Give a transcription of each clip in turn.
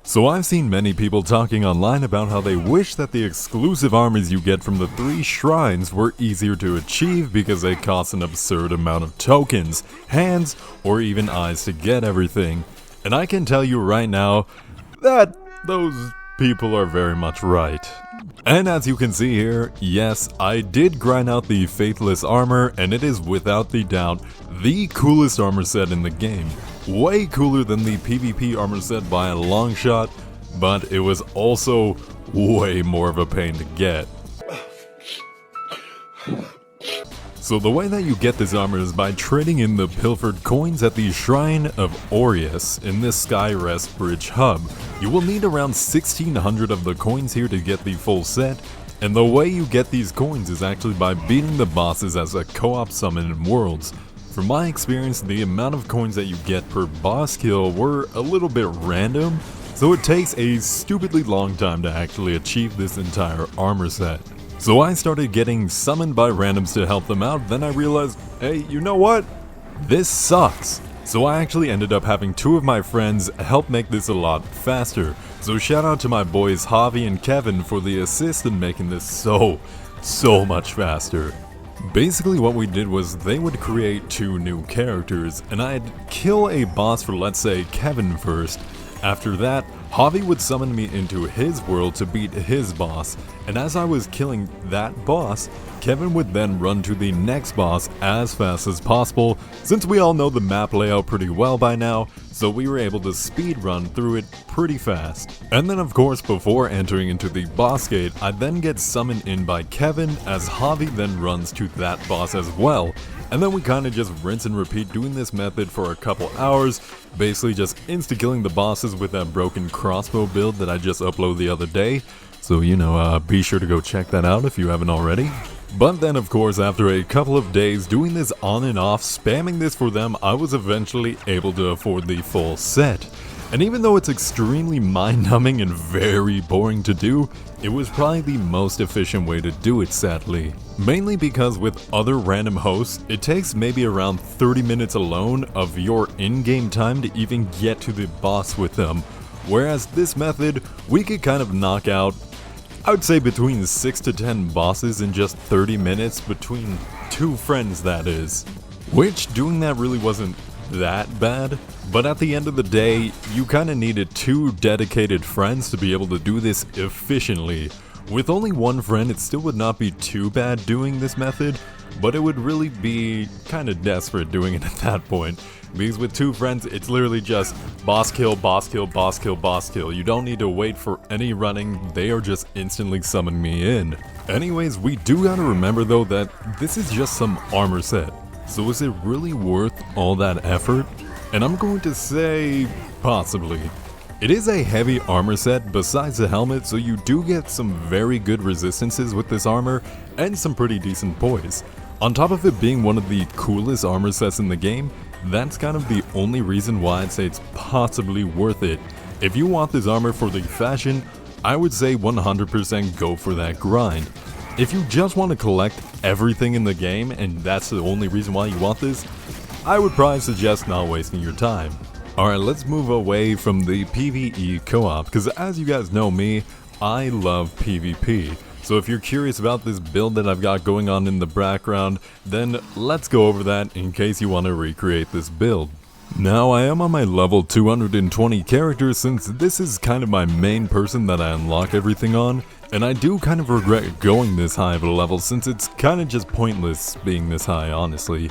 So I've seen many people talking online about how they wish that the exclusive armors you get from the 3 shrines were easier to achieve because they cost an absurd amount of tokens, hands, or even eyes to get everything. And I can tell you right now that those people are very much right. And as you can see here, yes, I did grind out the Faithless armor, and it is without the doubt the coolest armor set in the game. Way cooler than the PvP armor set by a long shot, but it was also way more of a pain to get. So the way that you get this armor is by trading in the pilfered coins at the Shrine of Aureus in this Skyrest Bridge hub. You will need around 1600 of the coins here to get the full set, and the way you get these coins is actually by beating the bosses as a co-op summon in Worlds. From my experience, the amount of coins that you get per boss kill were a little bit random, so it takes a stupidly long time to actually achieve this entire armor set. So I started getting summoned by randoms to help them out, then I realized, hey, you know what? This sucks. So I actually ended up having 2 of my friends help make this a lot faster. So shout out to my boys Javi and Kevin for the assist in making this so much faster. Basically what we did was they would create 2 new characters, and I'd kill a boss for, let's say, Kevin first. After that, Javi would summon me into his world to beat his boss, and as I was killing that boss, Kevin would then run to the next boss as fast as possible, since we all know the map layout pretty well by now, so we were able to speed run through it pretty fast. And then of course before entering into the boss gate, I then get summoned in by Kevin as Javi then runs to that boss as well. And then we kinda just rinse and repeat doing this method for a couple hours, basically just insta-killing the bosses with that broken crossbow build that I just uploaded the other day. So be sure to go check that out if you haven't already. But then of course after a couple of days doing this on and off, spamming this for them, I was eventually able to afford the full set. And even though it's extremely mind-numbing and very boring to do, it was probably the most efficient way to do it, sadly. Mainly because with other random hosts, it takes maybe around 30 minutes alone of your in-game time to even get to the boss with them. Whereas this method, we could kind of knock out, I would say between 6 to 10 bosses in just 30 minutes between 2 friends, that is. Which, doing that really wasn't that bad, but at the end of the day, you kinda needed 2 dedicated friends to be able to do this efficiently. With only 1 friend, it still would not be too bad doing this method, but it would really be kinda desperate doing it at that point. Because with 2 friends, it's literally just boss kill, boss kill, boss kill, boss kill. You don't need to wait for any running, they are just instantly summoning me in. Anyways, we do gotta remember though that this is just some armor set. So is it really worth all that effort? And I'm going to say, possibly. It is a heavy armor set besides the helmet, so you do get some very good resistances with this armor, and some pretty decent poise. On top of it being one of the coolest armor sets in the game, that's kind of the only reason why I'd say it's possibly worth it. If you want this armor for the fashion, I would say 100% go for that grind. If you just want to collect everything in the game and that's the only reason why you want this, I would probably suggest not wasting your time. Alright, let's move away from the PvE co-op, because as you guys know me, I love PvP. So if you're curious about this build that I've got going on in the background, then let's go over that in case you want to recreate this build. Now I am on my level 220 character since this is kind of my main person that I unlock everything on, and I do kind of regret going this high of a level since it's kind of just pointless being this high, honestly.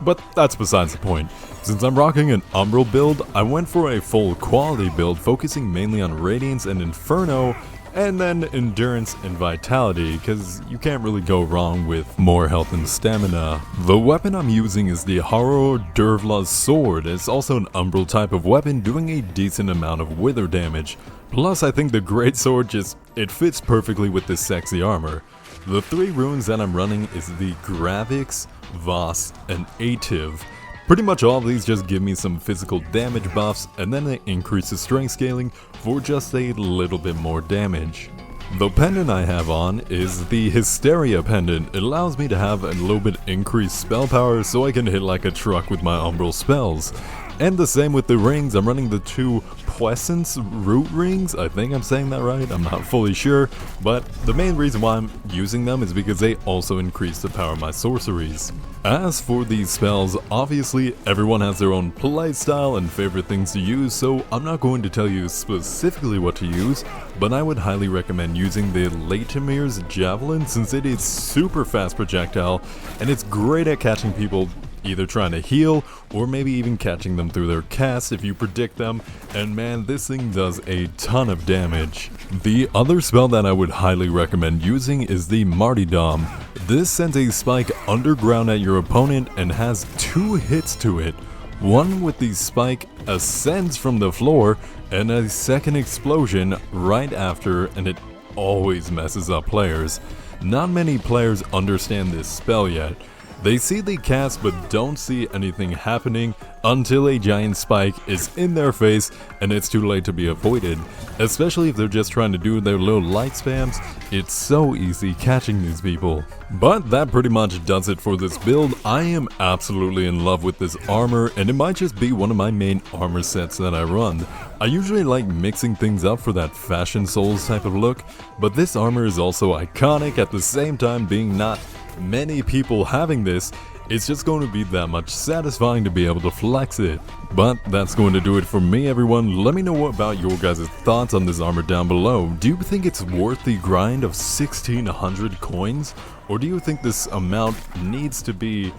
But that's besides the point. Since I'm rocking an Umbral build, I went for a full quality build focusing mainly on Radiance and Inferno, and then Endurance and Vitality, because you can't really go wrong with more health and stamina. The weapon I'm using is the Haro Dervla's sword. It's also an Umbral type of weapon doing a decent amount of wither damage. Plus I think the greatsword it fits perfectly with this sexy armor. The 3 runes that I'm running is the Gravix, Voss, and Ativ. Pretty much all of these just give me some physical damage buffs, and then they increase the strength scaling for just a little bit more damage. The pendant I have on is the Hysteria pendant. It allows me to have a little bit increased spell power so I can hit like a truck with my Umbral spells. And the same with the rings. I'm running the 2 Puissance root rings. I think I'm saying that right, I'm not fully sure, but the main reason why I'm using them is because they also increase the power of my sorceries. As for these spells, obviously everyone has their own playstyle and favorite things to use, so I'm not going to tell you specifically what to use, but I would highly recommend using the Latimer's Javelin since it is super fast projectile and it's great at catching people either trying to heal or maybe even catching them through their cast if you predict them, and man, this thing does a ton of damage. The other spell that I would highly recommend using is the Martyrdom. This sends a spike underground at your opponent and has 2 hits to it. One with the spike ascends from the floor and a second explosion right after, and it always messes up players. Not many players understand this spell yet. They see the cast but don't see anything happening until a giant spike is in their face and it's too late to be avoided. Especially if they're just trying to do their little light spams, it's so easy catching these people. But that pretty much does it for this build. I am absolutely in love with this armor and it might just be one of my main armor sets that I run. I usually like mixing things up for that Fashion Souls type of look, but this armor is also iconic at the same time being not many people having this. It's just going to be that much satisfying to be able to flex it. But that's going to do it for me, everyone. Let me know about your guys' thoughts on this armor down below. Do you think it's worth the grind of 1,600 coins? Or do you think this amount needs to be,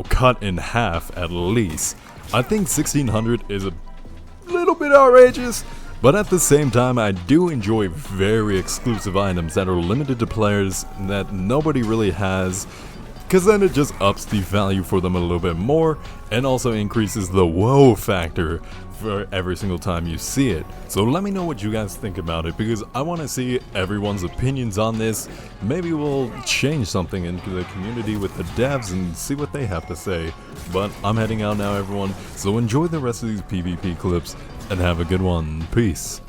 cut in half at least? I think 1,600 is a little bit outrageous, but at the same time I do enjoy very exclusive items that are limited to players that nobody really has, because then it just ups the value for them a little bit more and also increases the whoa factor for every single time you see it. So let me know what you guys think about it, because I want to see everyone's opinions on this. Maybe we'll change something into the community with the devs and see what they have to say. But I'm heading out now, everyone, so enjoy the rest of these PvP clips and have a good one. Peace.